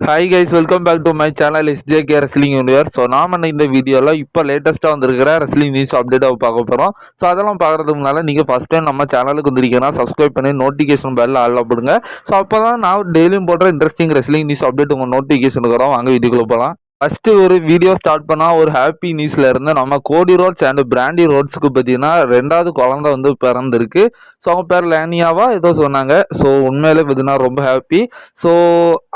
Hi guys, welcome back to my channel SJK wrestling universe. So நாம இந்த வீடியோவில் இப்போ லேட்டஸ்ட்டாக வந்திருக்கிற ரெஸ்லிங் நியூஸ் அப்டேட்டாக பார்க்க போகிறோம். ஸோ அதெல்லாம் பார்க்குறதுக்கு முன்னால் நீங்கள் ஃபஸ்ட் டைம் நம்ம சேனலுக்கு வந்திருக்கீங்கன்னா சப்ஸ்கிரைப் பண்ணி நோட்டிஃபிகேஷன் பெல் ஆல் போடுங்க. ஸோ அப்போ தான் நான் டெய்லியும் போடுற இன்ட்ரெஸ்டிங் ரெஸ்லிங் நியூஸ் அப்டேட் உங்கள் நோட்டிஃபிகேஷனுக்கு வரும். வாங்க வீடியோக்குள்ளே போகலாம். ஃபஸ்ட்டு ஒரு வீடியோ ஸ்டார்ட் பண்ணால் ஒரு ஹாப்பி நியூஸில் இருந்து நம்ம கோடி ரோட்ஸ் அண்ட் பிராண்டி ரோட்ஸுக்கு பார்த்தீங்கன்னா 2வது குழந்தை வந்து பிறந்திருக்கு. ஸோ அவங்க பேர் லேனியாவா ஏதோ சொன்னாங்க. ஸோ உண்மையிலே பார்த்தீங்கன்னா ரொம்ப ஹாப்பி. ஸோ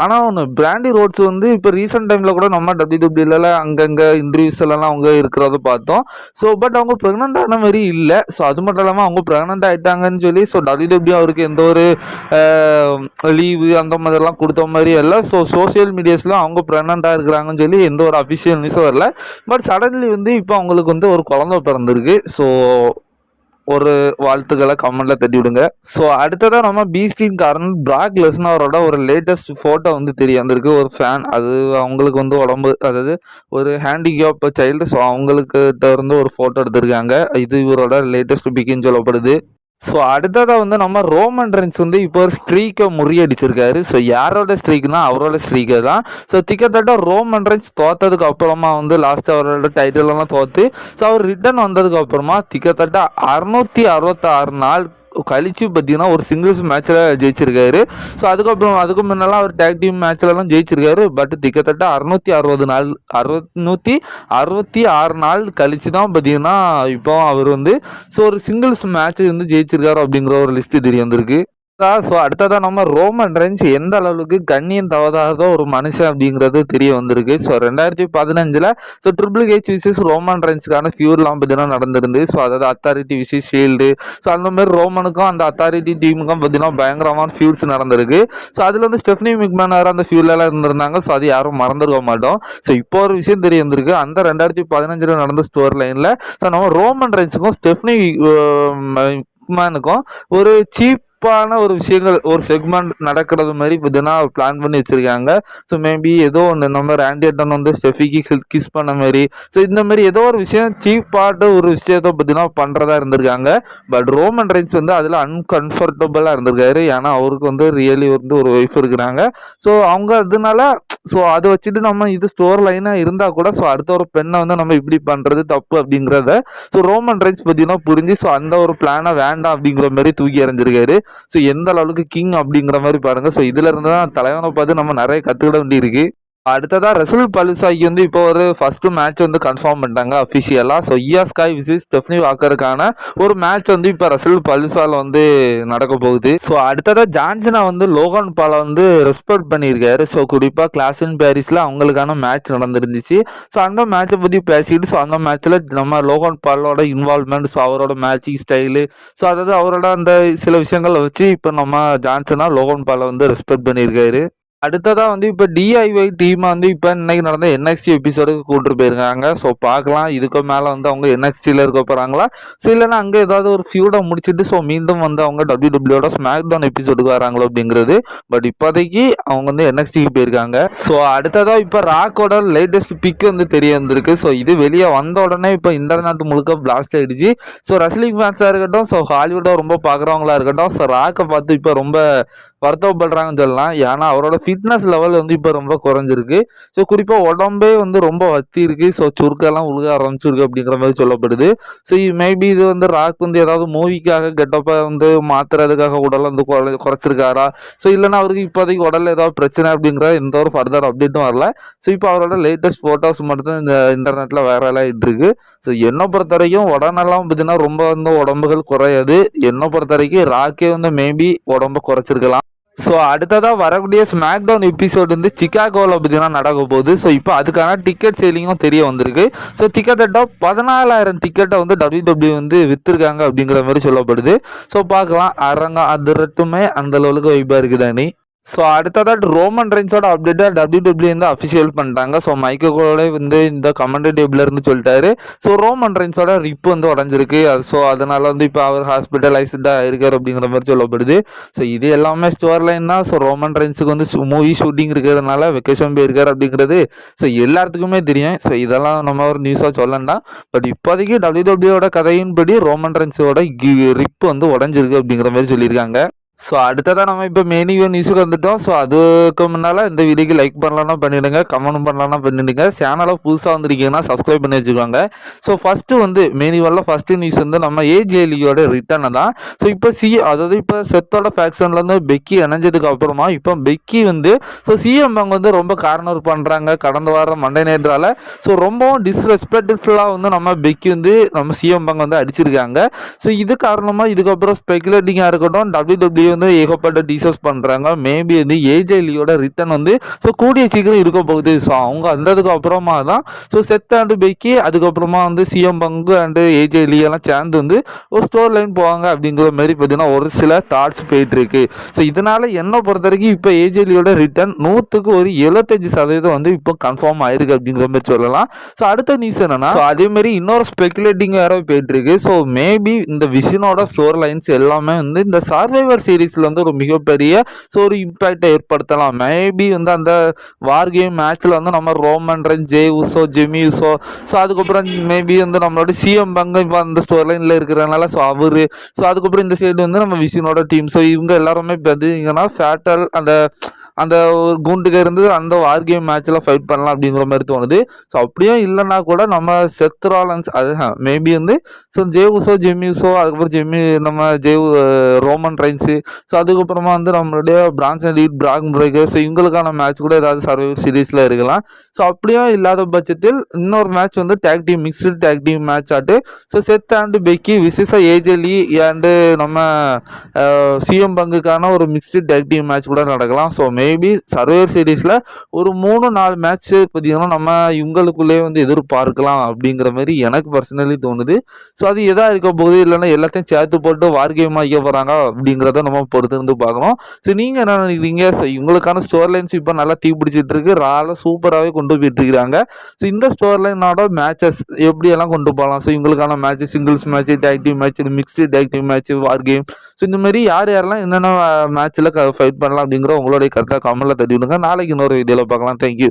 ஆனால் ஒன்று பிராண்டி ரோட்ஸ் வந்து இப்போ ரீசெண்ட் டைமில் கூட நம்ம WWE அங்கங்கே இன்டர்வியூஸ்லாம் அவங்க இருக்கிறத பார்த்தோம். ஸோ பட் அவங்க ப்ரெக்னென்ட் ஆன மாதிரி இல்லை. ஸோ அது மட்டும் இல்லாமல் அவங்க ப்ரெக்னென்ட் ஆகிட்டாங்கன்னு சொல்லி ஸோ WWE அவருக்கு எந்த ஒரு லீவு அந்த மாதிரிலாம் கொடுத்த மாதிரி இல்லை. ஸோ சோசியல் மீடியாஸில் அவங்க ப்ரெக்னென்ட்டாக இருக்கிறாங்கன்னு சொல்லி எந்த ஒரு அஃபிஷியல் நியூஸும் வரல. பட் சடன்லி வந்து இப்போ அவங்களுக்கு வந்து ஒரு குழந்தை பிறந்திருக்கு. ஸோ ஒரு வாழ்த்துக்களை கமெண்ட்ல தட்டி விடுங்க. ஸோ அடுத்ததாக நம்ம பீஸ்டின் காரன் பிராக் லெஸ்னரோட ஒரு லேட்டஸ்ட் ஃபோட்டோ வந்து தெரிய வந்திருக்கு. ஒரு ஃபேன் அது அவங்களுக்கு வந்து உடம்பு அதாவது ஒரு ஹேண்டிகேப் சைல்டு. ஸோ அவங்களுக்கிட்ட இருந்து ஒரு ஃபோட்டோ எடுத்திருக்காங்க. இது இவரோட லேட்டஸ்ட் பிக்குன்னு சொல்லப்படுது. ஸோ அடுத்ததாக வந்து நம்ம ரோமன் ரென்ஸ் வந்து இப்போ ஒரு ஸ்ட்ரீக்கை முறியடிச்சிருக்காரு. ஸோ யாரோட ஸ்ட்ரீக்னா அவரோட ஸ்ட்ரீக்கை தான். ஸோ திக்கத்தட்ட ரோமன் ரென்ஸ் தோற்றதுக்கு அப்புறமா வந்து லாஸ்ட்டு அவரோட டைட்டிலெல்லாம் தோற்று ஸோ அவர் ரிட்டர்ன் வந்ததுக்கு அப்புறமா திக்கத்தட்ட 666 நாள் கழிச்சு பார்த்தீங்கன்னா ஒரு சிங்கிள்ஸ் மேட்ச்சில் ஜெயிச்சிருக்காரு. ஸோ அதுக்கு முன்னெல்லாம் அவர் டேக் டீம் மேட்ச்லலாம் ஜெயிச்சிருக்காரு. பட் திக்கத்தட்ட 666 நாள் கழிச்சு தான் பார்த்தீங்கன்னா இப்போ அவர் வந்து ஸோ ஒரு சிங்கிள்ஸ் மேட்ச் வந்து ஜெயிச்சிருக்காரு அப்படிங்கிற ஒரு லிஸ்ட்டு தெரிய வந்திருக்கு. ஸோ அடுத்ததான் நம்ம ரோமன் ரென்ஸ் எந்த அளவுக்கு கண்ணியம் தவறாத ஒரு மனுஷன் அப்படிங்கிறது தெரிய வந்திருக்கு. So 2015 so triple H versus Roman ரென்ஸுக்கான ஃபியூர்லாம் பார்த்தீங்கன்னா நடந்திருந்து. ஸோ அதாவது அத்தாரிட்டி விசஸ் ஷீல்டு. ஸோ அந்த மாதிரி ரோமனுக்கும் அந்த அத்தாரிட்டி டீமுக்கும் பார்த்தீங்கன்னா பயங்கரமான ஃபியூர்ஸ் நடந்திருக்கு. ஸோ அதில் வந்து ஸ்டெஃப்னி மிக்மேனர் அந்த ஃபியூர்லாம் இருந்திருந்தாங்க. ஸோ அது யாரும் மறந்துருக்க மாட்டோம். ஸோ இப்போ ஒரு விஷயம் தெரிய வந்திருக்கு. அந்த 2015 நடந்த ஸ்டோர் லைனில் ஸோ நம்ம ரோமன் ரென்ஸுக்கும் ஸ்டெஃப்னி மிக்மேனுக்கும் ஒரு சீப் ஒரு விஷயங்கள் ஒரு செக்மெண்ட் நடக்கிறது மாதிரி பார்த்தீங்கன்னா பிளான் பண்ணி வச்சிருக்காங்க. ஸோ மேபி ஏதோ ஒன்று நம்ம ராண்டி ஆர்டன் வந்து ஸ்டெஃபிக்கு கிஸ் பண்ண மாதிரி ஸோ இந்த மாதிரி ஏதோ ஒரு விஷயம் சீப்பாட்டு ஒரு விஷயத்தை பார்த்தீங்கன்னா பண்ணுறதா இருந்திருக்காங்க. பட் ரோமன் ரென்ஸ் வந்து அதில் அன்கம்ஃபர்டபுளாக இருந்திருக்காரு. ஏன்னா அவருக்கு வந்து ரியலி வந்து ஒரு ஒய்ஃப் இருக்கிறாங்க. ஸோ அவங்க அதனால ஸோ அதை வச்சுட்டு நம்ம இது ஸ்டோர் லைனாக இருந்தால் கூட ஸோ அடுத்த ஒரு பெண்ணை வந்து நம்ம இப்படி பண்ணுறது தப்பு அப்படிங்கிறத ஸோ ரோமன் ரென்ஸ் பார்த்தீங்கன்னா புரிஞ்சு ஸோ அந்த ஒரு பிளானை வேண்டாம் அப்படிங்கிற மாதிரி தூக்கி எறிஞ்சிருக்காரு. ஸோ எந்த அளவுக்கு கிங் அப்படிங்கிற மாதிரி பாருங்கள். ஸோ இதில் இருந்து தான் தலைவனை பார்த்து நம்ம நிறைய கற்றுக்கிட வேண்டியிருக்கு. அடுத்ததாக ரசூல் பலுசாய்க்கு வந்து இப்போ ஒரு ஃபஸ்ட்டு மேட்ச் வந்து கன்ஃபார்ம் பண்ணிட்டாங்க அஃபிஷியலாக. ஸோ இயா ஸ்காய் விசிஸ் ஸ்டெஃப்னி வாக்கருக்கான ஒரு மேட்ச் வந்து இப்போ ரசூல் பலுசாவில் வந்து நடக்க போகுது. ஸோ அடுத்ததாக ஜான்சனா வந்து லோகன் பாலை வந்து ரெஸ்பெக்ட் பண்ணியிருக்காரு. ஸோ குறிப்பாக கிளாஸ் இன் பாரிஸில் அவங்களுக்கான மேட்ச் நடந்துருந்துச்சு. ஸோ அந்த மேட்சை பற்றி பேசிட்டு ஸோ அந்த மேட்ச்சில் நம்ம லோகன் பாலோட இன்வால்மெண்ட் ஸோ அவரோட மேட்சிங் ஸ்டைலு ஸோ அதாவது அவரோட அந்த சில விஷயங்களை வச்சு இப்போ நம்ம ஜான்சனா லோகன் பாலை வந்து ரெஸ்பெக்ட் பண்ணியிருக்காரு. அடுத்ததாக வந்து இப்போ DIY டீமை வந்து இப்போ இன்னைக்கு நடந்த NXT எபிசோடுக்கு கூப்பிட்டு போயிருக்காங்க. ஸோ பார்க்கலாம் இதுக்கு மேலே வந்து அவங்க NXTயில் இருக்க போகிறாங்களா ஸோ இல்லைன்னா அங்கே ஏதாவது ஒரு ஃபியூடை முடிச்சுட்டு ஸோ மீண்டும் வந்து அவங்க WWEயோட ஸ்மாக் டவுன் எபிசோடுக்கு வராங்களோ அப்படிங்கிறது. பட் இப்போதைக்கு அவங்க வந்து NXTக்கு போயிருக்காங்க. ஸோ அடுத்ததாக இப்போ ராக்கோட லேட்டஸ்ட் பிக் வந்து தெரிய வந்திருக்கு. ஸோ இது வெளியே வந்த உடனே இப்போ இன்டர்நெட் முழுக்க பிளாஸ்ட் ஆகிடுச்சு. ஸோ ரெஸ்லிங் ஃபேன்ஸாக இருக்கட்டும் ஸோ ஹாலிவுட்டாக ரொம்ப பார்க்குறவங்களா இருக்கட்டும் ஸோ ராக்கை பார்த்து இப்போ ரொம்ப வருத்தப்படுறாங்கன்னு சொல்லலாம். ஏன்னா அவரோட ஃபிட்னஸ் லெவல் வந்து இப்போ ரொம்ப குறைஞ்சிருக்கு. ஸோ குறிப்பாக உடம்பே வந்து ரொம்ப வத்தி இருக்குது. ஸோ சுருக்கெல்லாம் உழுக ஆரம்பிச்சிருக்கு அப்படிங்கிற மாதிரி சொல்லப்படுது. ஸோ மேபி இது வந்து ராக் வந்து ஏதாவது மூவிக்காக கெட்டப்பை வந்து மாற்றுறதுக்காக உடலை வந்து குறைச்சிருக்காரா ஸோ இல்லைன்னா அவருக்கு இப்போதைக்கு உடலில் ஏதாவது பிரச்சனை அப்படிங்கிற எந்த ஒரு ஃபர்தர் அப்டேட்டும் வரல. ஸோ இப்போ அவரோட லேட்டஸ்ட் ஃபோட்டோஸ் மட்டும் இந்த இன்டர்நெட்டில் வைரலாக ஆகிட்டு ஸோ என்னை பொறுத்த வரைக்கும் உடனெல்லாம் பார்த்தீங்கன்னா ரொம்ப வந்து உடம்புகள் குறையாது. என்னை பொறுத்த வரைக்கும் ராக்கே வந்து மேபி உடம்பு குறைச்சிருக்கலாம். ஸோ அடுத்ததாக வரக்கூடிய ஸ்மாக் டவுன் எபிசோடு வந்து சிக்காகோவில் பார்த்தீங்கன்னா நடக்க போகுது. ஸோ இப்போ அதுக்கான டிக்கெட் சேலிங்கும் தெரிய வந்திருக்கு. ஸோ கிட்டத்தட்ட 14,000 டிக்கெட்டை வந்து WWE வந்து விற்றுருக்காங்க அப்படிங்கிற மாதிரி சொல்லப்படுது. ஸோ பார்க்கலாம் அரங்கம் அதிரட்டுமே அந்த லெவலுக்கு வைப்பாக இருக்குதானே. ஸோ அடுத்ததாக ரோமன் ரென்ஸோட அப்டேட்டை WWE வந்து அஃபிஷியல் பண்ணிட்டாங்க. ஸோ மைக்கோட வந்து இந்த கமெண்ட் டேபிள் இருந்து சொல்லிட்டாரு. ஸோ ரோமன் ரென்ஸோட ரிப் வந்து உடஞ்சிருக்கு. ஸோ அதனால வந்து இப்போ அவர் ஹாஸ்பிட்டலைஸ்டாக இருக்கார் அப்படிங்கிற மாதிரி சொல்லப்படுது. ஸோ இது எல்லாமே ஸ்டோர் லைன் தான். ஸோ ரோமன் ரென்ஸுக்கு வந்து மூவி ஷூட்டிங் இருக்கிறதுனால வெக்கேஷன் போயிருக்காரு அப்படிங்கிறது ஸோ எல்லாத்துக்குமே தெரியும். ஸோ இதெல்லாம் நம்ம ஒரு நியூஸாக சொல்லலாம். பட் இப்போதைக்கு WWE கதையின்படி ரோமன் ரென்ஸோட ரிப் வந்து உடஞ்சிருக்கு அப்படிங்கிற மாதிரி சொல்லியிருக்காங்க. ஸோ அடுத்ததாக நம்ம இப்போ மெயின் நியூஸுக்கு வந்துட்டோம். ஸோ அதுக்கு முன்னால் இந்த வீடியோக்கு லைக் பண்ணலான்னா பண்ணிவிடுங்க, கமெண்ட் பண்ணலான்னா பண்ணிவிடுங்க. சேனலை புதுசாக வந்துருக்கீங்கன்னா சப்ஸ்கிரைப் பண்ணி வச்சுக்கோங்க. ஸோ ஃபஸ்ட்டு வந்து மெயின் வரல ஃபஸ்ட்டு நியூஸ் வந்து நம்ம ஏஜே லீயோட ரிட்டர்னை தான். ஸோ இப்போ அதாவது இப்போ செத்தோட ஃபேக்ஷன்லேருந்து பெக்கி இணைஞ்சதுக்கு அப்புறமா இப்போ பெக்கி வந்து ஸோ சிஎம் பங்க் வந்து ரொம்ப கார்னர் பண்ணுறாங்க கடந்த வாரம் மண்டே நைட்ரால். ஸோ ரொம்பவும் டிஸ்ரெஸ்பெக்ட்ஃபுல்லாக வந்து நம்ம பெக்கி வந்து நம்ம சிஎம் பங்க் வந்து அடிச்சிருக்காங்க. ஸோ இது காரணமாக இதுக்கப்புறம் ஸ்பெகுலேட்டிங்காக இருக்கட்டும் WWE வந்து ஏகப்பட்ட டீசஸ் பண்ணுறாங்க. மேபி வந்து ஏஜே லீயோட ரிட்டர்ன் வந்து ஸோ கூடிய சீக்கிரம் இருக்க போகுது. ஸோ அவங்க வந்ததுக்கு அப்புறமா தான் ஸோ செத் அண்டு பெக்கி அதுக்கப்புறமா வந்து சிஎம் பங்கு அண்டு ஏஜே லீ எல்லாம் சேர்ந்து வந்து ஒரு ஸ்டோர் லைன் போவாங்க அப்படிங்கிற மாதிரி பார்த்தீங்கன்னா ஒரு சில தாட்ஸ் போயிட்டுருக்கு. ஸோ இதனால் என்னை பொறுத்த வரைக்கும் இப்போ ஏஜே லீயோட ரிட்டர்ன் 100க்கு ஒரு 75% வந்து இப்போ கன்ஃபார்ம் ஆயிருக்கு அப்படிங்கிற மாதிரி சொல்லலாம். ஸோ அடுத்த நியூஸ் என்னன்னா ஸோ அதேமாரி இன்னொரு ஸ்பெகுலேட்டிங் வேற போயிட்டுருக்கு. ஸோ மேபி இந்த விஷனோட ஸ்டோர் லைன்ஸ் எல்லாமே வந்து இந்த சர்வைவர் சீரீஸில் வந்து ஒரு மிகப்பெரிய ஸோ ஒரு இம்பேக்டை ஏற்படுத்தலாம். மேபி வந்து அந்த வார் கேம் மேட்ச்சில் வந்து நம்ம Roman Reigns, Jey Uso, Jimmy Uso, so அதுக்கப்புறம் மேபி வந்து நம்மளோட சிஎம் பங்கு இப்போ அந்த ஸ்டோர் லைனில் இருக்கிறதுனால ஸோ அவர், ஸோ அதுக்கப்புறம் இந்த சைடு வந்து நம்ம விஷனோட டீம், ஸோ இவங்க எல்லாருமே பார்த்தீங்கன்னா ஃபேட்டல் அந்த அந்த ஒரு குண்டுக்கு இருந்து அந்த வார் கேம் மேட்ச்சில் ஃபைட் பண்ணலாம் அப்படிங்கிற மாதிரி தோணுது. ஸோ அப்படியும் இல்லைன்னா கூட நம்ம செத் ராலன்ஸ் அது மேபி வந்து ஸோ ஜே உசோ, ஜெமி உசோ, அதுக்கப்புறம் நம்ம ரோமன் ரைன்ஸு, ஸோ அதுக்கப்புறமா வந்து நம்மளுடைய பிரான்சன் ரீட், பிராக் பிரேக்கர், ஸோ இவங்களுக்கான மேட்ச் கூட ஏதாவது சர்வைவர் சீரீஸில் இருக்கலாம். ஸோ அப்படியும் இல்லாத பட்சத்தில் இன்னொரு மேட்ச் வந்து tag team mixed tag team match ஆட்டு ஸோ செத் அண்டு பெக்கி விசேஷ ஏஜே லீ அண்டு நம்ம சிஎம் பங்குக்கான ஒரு மிக்ஸ்டு டேக் டீம் மேட்ச் கூட நடக்கலாம். ஸோ மேபி சர்வைவர் சீரீஸில் ஒரு 3-4 மேட்ச் பார்த்தீங்கன்னா நம்ம இவங்களுக்குள்ளேயே வந்து எதிர்பார்க்கலாம் அப்படிங்கிற மாதிரி எனக்கு பர்சனலி தோணுது. ஸோ அது எதாக இருக்க போகுது, இல்லைன்னா எல்லாத்தையும் சேர்த்து போட்டு வார் கேம் ஆகிக்க போகிறாங்க அப்படிங்கிறத நம்ம பொறுத்து இருந்து பார்க்கணும். ஸோ நீங்கள் என்ன நினைக்கிறீங்க? ஸோ இவங்களுக்கான ஸ்டோர் லைன்ஸ் இப்போ நல்லா தீ பிடிச்சிட்டு இருக்கு, ரால சூப்பராகவே கொண்டு போயிட்டு இருக்கிறாங்க. ஸோ இந்த ஸ்டோர் லைனோட மேட்சஸ் எப்படியெல்லாம் கொண்டு போகலாம், ஸோ இவங்களுக்கான match singles match, tag team match, mixed tag team match, war game, so இந்த மாதிரி யாரெல்லாம் என்னென்ன மேட்ச்சில் ஃபைட் பண்ணலாம் அப்படிங்கிற உங்களுடைய கருத்தை கமெண்ட்டில் தட்டி விடுங்க. நாளைக்கு இன்னொரு வீடியோவில் பார்க்கலாம். தேங்க்யூ.